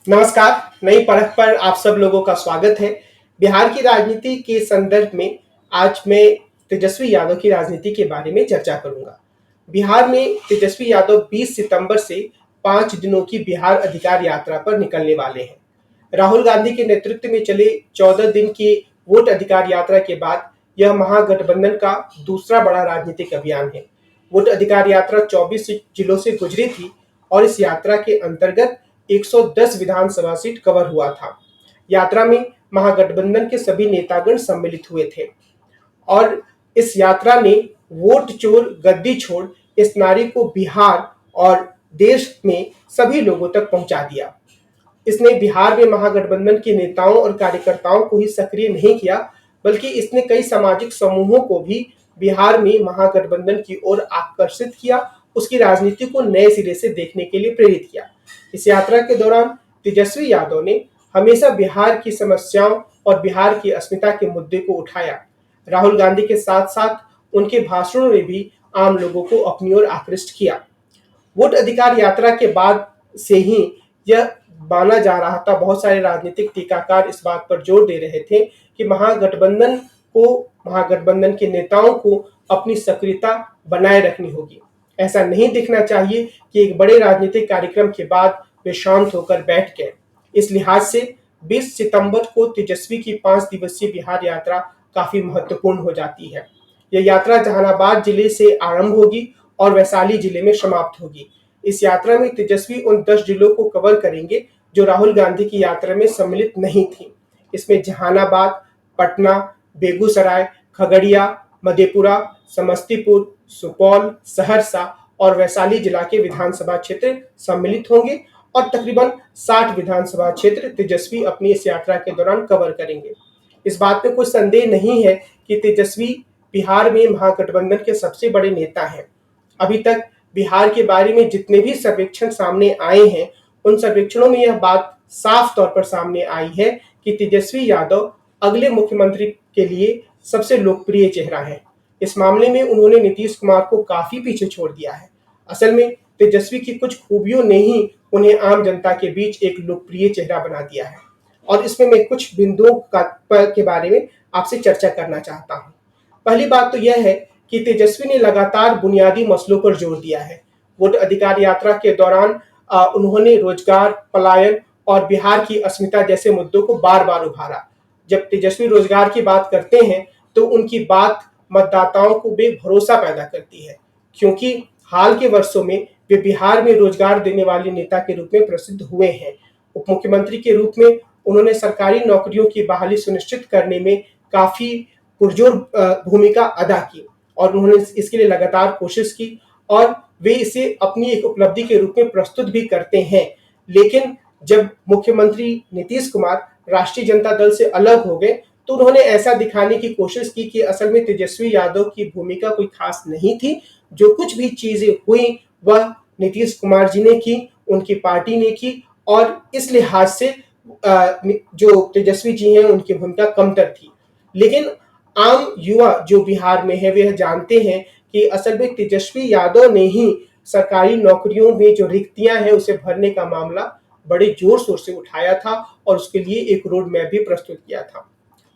नमस्कार। नई परख पर आप सब लोगों का स्वागत है। बिहार की राजनीति के संदर्भ में आज मैं तेजस्वी यादव की राजनीति के बारे में चर्चा करूंगा। बिहार में तेजस्वी यादव 20 सितंबर से 5 दिनों की बिहार अधिकार यात्रा पर निकलने वाले हैं। राहुल गांधी के नेतृत्व में चले 14 दिन की वोट अधिकार यात्रा के बाद यह महागठबंधन का दूसरा बड़ा राजनीतिक अभियान है। वोट अधिकार यात्रा 24 जिलों से गुजरी थी और इस यात्रा के अंतर्गत 110 विधानसभा सीट कवर हुआ था। यात्रा में महागठबंधन के सभी नेतागण सम्मिलित हुए थे और इस यात्रा ने वोट चोर गद्दी छोड़ इस नारे को बिहार और देश में सभी लोगों तक पहुंचा दिया। इसने बिहार में महागठबंधन के नेताओं और कार्यकर्ताओं को ही सक्रिय नहीं किया, बल्कि इसने कई सामाजिक समूहों को भी बिहार में महागठबंधन की ओर आकर्षित किया, उसकी राजनीति को नए सिरे से देखने के लिए प्रेरित किया। इस यात्रा के दौरान तेजस्वी यादव ने हमेशा बिहार की समस्याओं और बिहार की अस्मिता के मुद्दे को उठाया। राहुल गांधी के साथ साथ उनके भाषणों ने भी आम लोगों को अपनी ओर आकृष्ट किया। वोट अधिकार यात्रा के बाद से ही यह माना जा रहा था, बहुत सारे राजनीतिक टीकाकार इस बात पर जोर दे रहे थे कि महागठबंधन के नेताओं को अपनी सक्रियता बनाए रखनी होगी। ऐसा नहीं दिखना चाहिए कि एक बड़े राजनीतिक कार्यक्रम के बाद वे शांत होकर बैठ गए। इस लिहाज से 20 सितंबर को तेजस्वी की 5 दिवसीय बिहार यात्रा काफी महत्वपूर्ण हो जाती है। यह यात्रा जहानाबाद जिले से आरंभ होगी और वैशाली जिले में समाप्त होगी। इस यात्रा में तेजस्वी उन 10 जिलों को कवर करेंगे जो राहुल गांधी की यात्रा में सम्मिलित नहीं थी। इसमें जहानाबाद, पटना, बेगूसराय, खगड़िया, मधेपुरा, समस्तीपुर, सुपौल, सहरसा और वैशाली जिला के विधानसभा क्षेत्र सम्मिलित होंगे और तकरीबन 60 विधानसभा क्षेत्र तेजस्वी अपनी इस यात्रा के दौरान कवर करेंगे। इस बात में कोई संदेह नहीं है कि तेजस्वी बिहार में महागठबंधन के सबसे बड़े नेता हैं। अभी तक बिहार के बारे में जितने भी सर्वेक्षण सामने आए हैं, उन सर्वेक्षणों में यह बात साफ तौर पर सामने आई है कि तेजस्वी यादव अगले मुख्यमंत्री के लिए सबसे लोकप्रिय चेहरा है। इस मामले में उन्होंने नीतीश कुमार को काफी पीछे छोड़ दिया है। असल में तेजस्वी की कुछ खूबियों ने ही उन्हें आम जनता के बीच एक लोकप्रिय चेहरा बना दिया है और इसमें मैं कुछ बिंदुओं के बारे में आपसे चर्चा करना चाहता हूँ। पहली बात तो यह है कि तेजस्वी ने लगातार बुनियादी मसलों पर जोर दिया है। वोट अधिकार यात्रा के दौरान उन्होंने रोजगार, पलायन और बिहार की अस्मिता जैसे मुद्दों को बार बार उभारा। जब तेजस्वी रोजगार की बात करते हैं तो उनकी बात मतदाताओं को बेभरोसा पैदा करती है, क्योंकि हाल के वर्षों में वे बिहार में रोजगार देने वाले नेता के रूप में प्रसिद्ध हुए हैं। उप मुख्यमंत्री के रूप में उन्होंने सरकारी नौकरियों की बहाली सुनिश्चित करने में काफी पुरजोर भूमिका अदा की और उन्होंने इसके लिए लगातार कोशिश की और वे इसे अपनी एक उपलब्धि के रूप में प्रस्तुत भी करते हैं। लेकिन जब मुख्यमंत्री नीतीश कुमार राष्ट्रीय जनता दल से अलग हो गए तो उन्होंने ऐसा दिखाने की कोशिश की कि असल में तेजस्वी यादव की भूमिका कोई खास नहीं थी। जो कुछ भी चीजें हुई वह नीतीश कुमार जी ने की, उनकी पार्टी ने की और इस लिहाज से जो तेजस्वी जी हैं उनकी भूमिका कमतर थी। लेकिन आम युवा जो बिहार में है वे जानते हैं कि असल में तेजस्वी यादव ने ही सरकारी नौकरियों में जो रिक्तियां हैं उसे भरने का मामला बड़े जोर शोर से उठाया था और उसके लिए एक रोड मैप भी प्रस्तुत किया था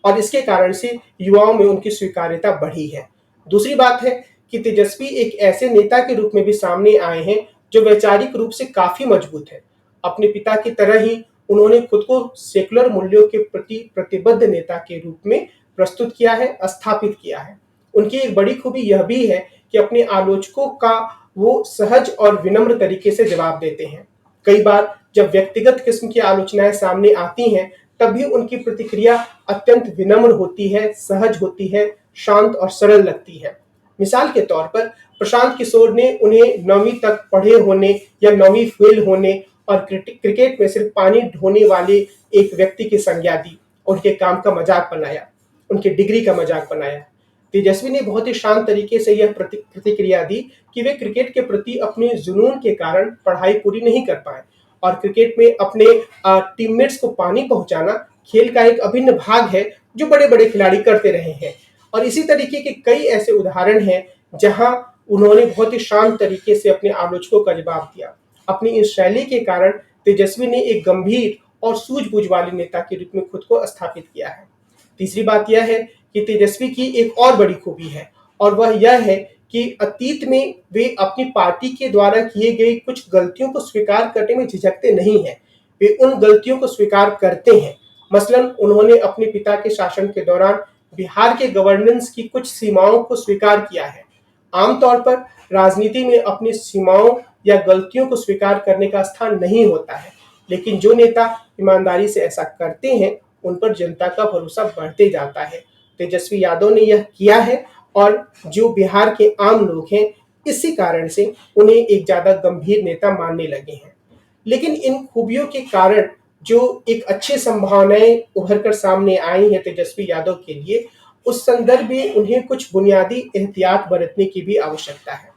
और इसके कारण से युवाओं में उनकी स्वीकार्यता बढ़ी है। दूसरी बात है कि तेजस्वी एक ऐसे नेता के रूप में भी सामने आए हैं जो वैचारिक रूप से काफी मजबूत है। अपने पिता की तरह ही उन्होंने खुद को सेकुलर मूल्यों के प्रति प्रतिबद्ध नेता के रूप में प्रस्तुत किया है, स्थापित किया है। उनकी एक बड़ी खूबी यह भी है कि अपने आलोचकों का वो सहज और विनम्र तरीके से जवाब देते हैं। कई बार जब व्यक्तिगत किस्म की आलोचनाएं सामने आती हैं तब भी उनकी प्रतिक्रिया अत्यंत विनम्र होती है, सहज होती है, शांत और सरल लगती है। मिसाल के तौर पर प्रशांत किशोर ने उन्हें 9वीं तक पढ़े होने या 9वीं फेल होने और क्रिकेट में सिर्फ पानी ढोने वाले एक व्यक्ति की संज्ञा दी, उनके काम का मजाक बनाया, उनकी डिग्री का मजाक बनाया। तेजस्वी ने बहुत ही शांत तरीके से यह प्रतिक्रिया दी कि वे क्रिकेट के प्रति अपने जुनून के कारण पढ़ाई पूरी नहीं कर पाए और क्रिकेट में अपने टीममेट्स को पानी पहुंचाना खेल का एक अभिन्न भाग है जो बड़े बड़े खिलाड़ी करते रहे हैं। और इसी तरीके के कई ऐसे उदाहरण हैं जहां उन्होंने बहुत ही शांत तरीके से अपने आलोचकों का जवाब दिया। अपनी इस शैली के कारण तेजस्वी ने एक गंभीर और सूझबूझ वाले नेता के रूप में खुद को स्थापित किया है। तीसरी बात यह है कि तेजस्वी की एक और बड़ी खूबी है, और वह यह है कि अतीत में वे अपनी पार्टी के द्वारा किए गए कुछ गलतियों को स्वीकार करने में झिझकते नहीं हैं। वे उन गलतियों को स्वीकार करते हैं। मसलन उन्होंने अपने पिता के शासन के दौरान बिहार के गवर्नेंस की कुछ सीमाओं को स्वीकार किया है। आमतौर पर राजनीति में अपनी सीमाओं या गलतियों को स्वीकार करने का स्थान नहीं होता है, लेकिन जो नेता ईमानदारी से ऐसा करते हैं उन पर जनता का भरोसा बढ़ते जाता है। तेजस्वी यादव ने यह किया है, और जो बिहार के आम लोग हैं इसी कारण से उन्हें एक ज्यादा गंभीर नेता मानने लगे हैं। लेकिन इन खूबियों के कारण जो एक अच्छी संभावनाएं उभर कर सामने आई हैं तेजस्वी यादव के लिए, उस संदर्भ में उन्हें कुछ बुनियादी एहतियात बरतने की भी आवश्यकता है।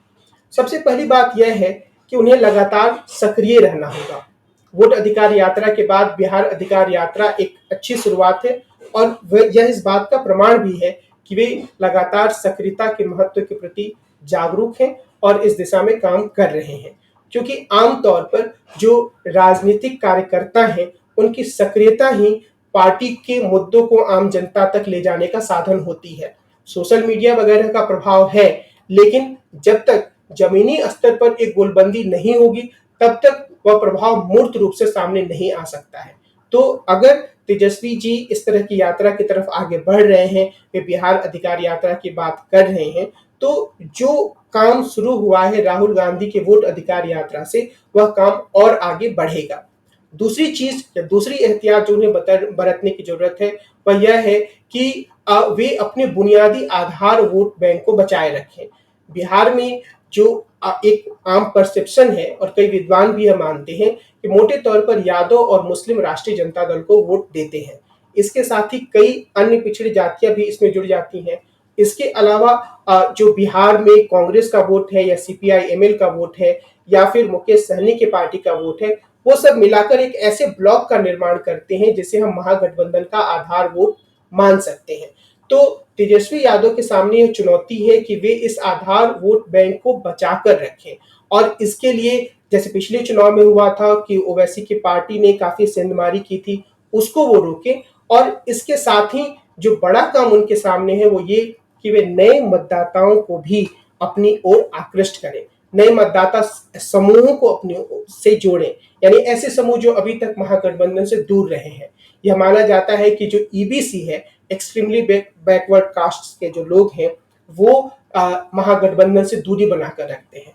सबसे पहली बात यह है कि उन्हें लगातार सक्रिय रहना होगा। वोट अधिकार यात्रा के बाद बिहार अधिकार यात्रा एक अच्छी शुरुआत है, और यह इस बात का प्रमाण भी है कि वे लगातार सक्रियता के महत्व के प्रति जागरूक हैं और इस दिशा में काम कर रहे हैं। क्योंकि आमतौर पर जो राजनीतिक कार्यकर्ता हैं उनकी सक्रियता ही पार्टी के मुद्दों को आम जनता तक ले जाने का साधन होती है। सोशल मीडिया वगैरह का प्रभाव है, लेकिन जब तक जमीनी स्तर पर एक गोलबंदी नहीं होगी तब तक वह प्रभाव मूर्त रूप से सामने नहीं आ सकता है। तो अगर तेजस्वी जी इस तरह की यात्रा की तरफ आगे बढ़ रहे हैं, वे बिहार अधिकार यात्रा की बात कर रहे हैं, तो जो काम शुरू हुआ है राहुल गांधी के वोट अधिकार यात्रा से, वह काम और आगे बढ़ेगा। दूसरी चीज या दूसरी एहतियात जो उन्हें बरतने की जरूरत है वह यह है कि वे अपने बुनियादी आधार वोट बैंक को बचाए रखें। बिहार में जो एक आम परसेप्शन है, और कई विद्वान भी यह मानते हैं कि मोटे तौर पर यादव और मुस्लिम राष्ट्रीय जनता दल को वोट देते हैं। इसके साथ ही कई अन्य पिछड़ी जातियां भी इसमें जुड़ जाती हैं। इसके अलावा जो बिहार में कांग्रेस का वोट है या सीपीआई एमएल का वोट है या फिर मुकेश सहनी की पार्टी का वोट है, वो सब मिलाकर एक ऐसे ब्लॉक का निर्माण करते हैं जिसे हम महागठबंधन का आधार वोट मान सकते हैं। तो तेजस्वी यादव के सामने यह चुनौती है कि वे इस आधार वोट बैंक को बचाकर रखें, और इसके लिए जैसे पिछले चुनाव में हुआ था कि ओवैसी की पार्टी ने काफी सेंधमारी की थी, उसको वो रोके। और इसके साथ ही जो बड़ा काम उनके सामने है वो ये कि वे नए मतदाताओं को भी अपनी ओर आकृष्ट करें, नए मतदाता समूहों को अपनी से जोड़ें, यानी ऐसे समूह जो अभी तक महागठबंधन से दूर रहे हैं। यह माना जाता है कि जो ईबीसी है, एक्सट्रीमली बैकवर्ड कास्ट के जो लोग हैं, वो महागठबंधन से दूरी बनाकर रखते हैं।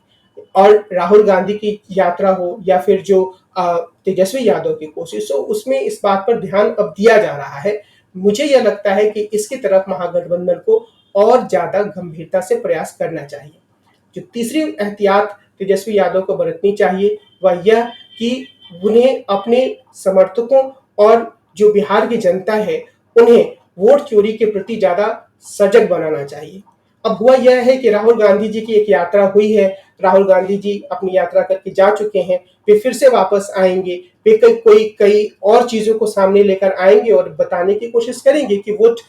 और राहुल गांधी की यात्रा हो या फिर जो तेजस्वी यादव की कोशिश हो, उसमें इस बात पर ध्यान अब दिया जा रहा है। मुझे यह लगता है कि इसकी तरफ महागठबंधन को और ज्यादा गंभीरता से प्रयास करना चाहिए। जो तीसरी एहतियात तेजस्वी यादव को बरतनी चाहिए वह यह कि उन्हें अपने समर्थकों और जो बिहार की जनता है उन्हें वोट चोरी के प्रति ज्यादा सजग बनाना चाहिए। अब हुआ यह है कि राहुल गांधी जी की एक यात्रा हुई है, राहुल गांधी जी अपनी यात्रा करके जा चुके हैं, वे फिर से वापस आएंगे, वे कई और चीजों को सामने लेकर आएंगे और बताने की कोशिश करेंगे कि वोट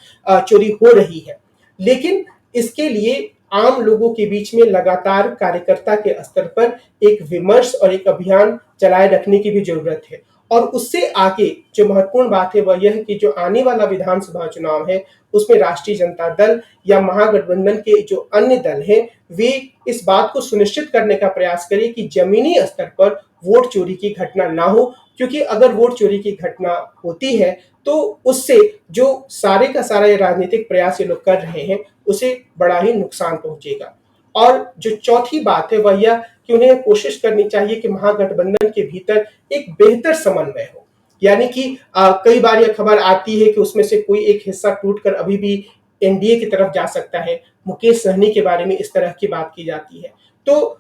चोरी हो रही है। लेकिन इसके लिए आम लोगों के बीच में लगातार कार्यकर्ता के स्तर पर एक विमर्श और एक अभियान चलाए रखने की भी जरूरत है। और उससे आगे जो महत्वपूर्ण बात है वह यह है कि जो आने वाला विधानसभा चुनाव है उसमें राष्ट्रीय जनता दल या महागठबंधन के जो अन्य दल हैं, वे इस बात को सुनिश्चित करने का प्रयास करें कि जमीनी स्तर पर वोट चोरी की घटना ना हो। क्योंकि अगर वोट चोरी की घटना होती है तो उससे जो सारे का सारा ये राजनीतिक प्रयास ये लोग कर रहे हैं उसे बड़ा ही नुकसान पहुंचेगा। और जो चौथी बात है वह यह कि उन्हें कोशिश करनी चाहिए कि महागठबंधन के भीतर एक बेहतर समन्वय हो। यानी कि कई बार यह खबर आती है कि उसमें से कोई एक हिस्सा टूटकर अभी भी एनडीए की तरफ जा सकता है। मुकेश सहनी के बारे में इस तरह की बात की जाती है। तो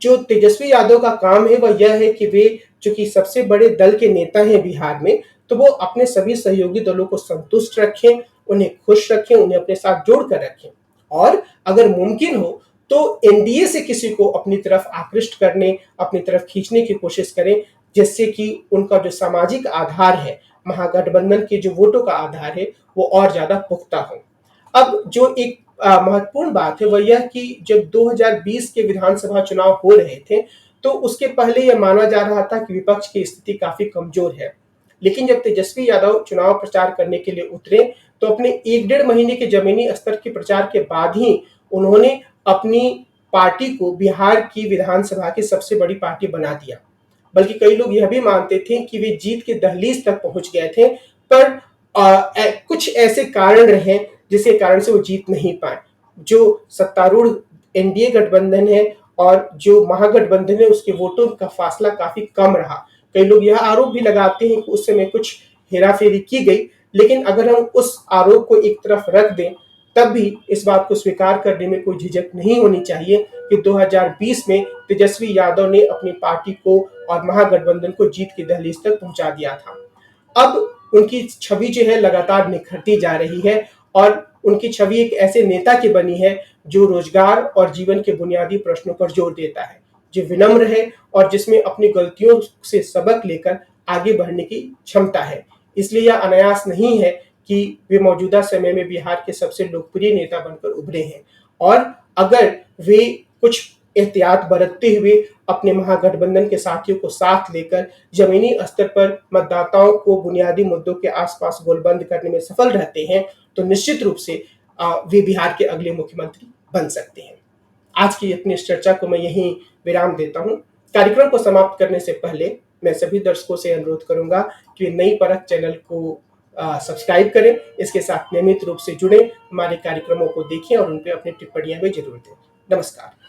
जो तेजस्वी यादव का काम है वह यह है कि वे चूंकि सबसे बड़े दल के नेता हैं बिहार में, तो वो अपने सभी सहयोगी दलों को संतुष्ट रखें, उन्हें खुश रखें, उन्हें अपने साथ जोड़कर रखें। और अगर मुमकिन हो तो एनडीए से किसी को अपनी तरफ आकृष्ट करने, अपनी तरफ खींचने की कोशिश करें, जिससे कि उनका जो सामाजिक आधार है, महागठबंधन के जो वोटों का आधार है, वो और ज्यादा पुख्ता हो। अब जो एक महत्वपूर्ण बात है वह यह कि जब 2020 के विधानसभा चुनाव हो रहे थे तो उसके पहले यह माना जा रहा था कि विपक्ष की स्थिति काफी कमजोर है। लेकिन जब तेजस्वी यादव चुनाव प्रचार करने के लिए उतरे, तो अपने 1 डेढ़ महीने के जमीनी स्तर के प्रचार के बाद ही उन्होंने अपनी पार्टी को बिहार की विधानसभा की सबसे बड़ी पार्टी बना दिया। बल्कि कई लोग यह भी मानते थे कि वे जीत के दहलीज तक पहुंच गए थे, पर कुछ ऐसे कारण रहे जिसके कारण से वो जीत नहीं पाए। जो सत्तारूढ़ एनडीए गठबंधन है और जो महागठबंधन है, उसके वोटों का फासला काफी कम रहा। कई लोग यह आरोप भी लगाते हैं कि उस समय कुछ हेराफेरी की गई, लेकिन अगर हम उस आरोप को एक तरफ रख दें, तब भी इस बात को स्वीकार करने में कोई झिझक नहीं होनी चाहिए कि 2020 में तेजस्वी यादव ने अपनी पार्टी को और महागठबंधन को जीत की दहलीज तक पहुंचा दिया था। अब उनकी छवि जो है लगातार निखरती जा रही है और उनकी छवि एक ऐसे नेता की बनी है जो रोजगार और जीवन के बुनियादी प्रश्नों पर जोर देता है, जो विनम्र है और जिसमें अपनी गलतियों से सबक लेकर आगे बढ़ने की क्षमता है। इसलिए यह अनायास नहीं है कि वे मौजूदा समय में बिहार के सबसे लोकप्रिय नेता बनकर उभरे हैं। और अगर वे कुछ एहतियात बरतते हुए अपने महागठबंधन के साथियों को साथ लेकर जमीनी स्तर पर मतदाताओं को बुनियादी मुद्दों के आसपास गोलबंद करने में सफल रहते हैं, तो निश्चित रूप से वे बिहार के अगले मुख्यमंत्री बन सकते हैं। आज की अपनी इस चर्चा को मैं यहीं विराम देता हूं। कार्यक्रम को समाप्त करने से पहले मैं सभी दर्शकों से अनुरोध करूंगा कि नई परख चैनल को सब्सक्राइब करें, इसके साथ नियमित रूप से जुड़े, हमारे कार्यक्रमों को देखें और उन पर अपनी टिप्पणियां भी जरूर दें। नमस्कार।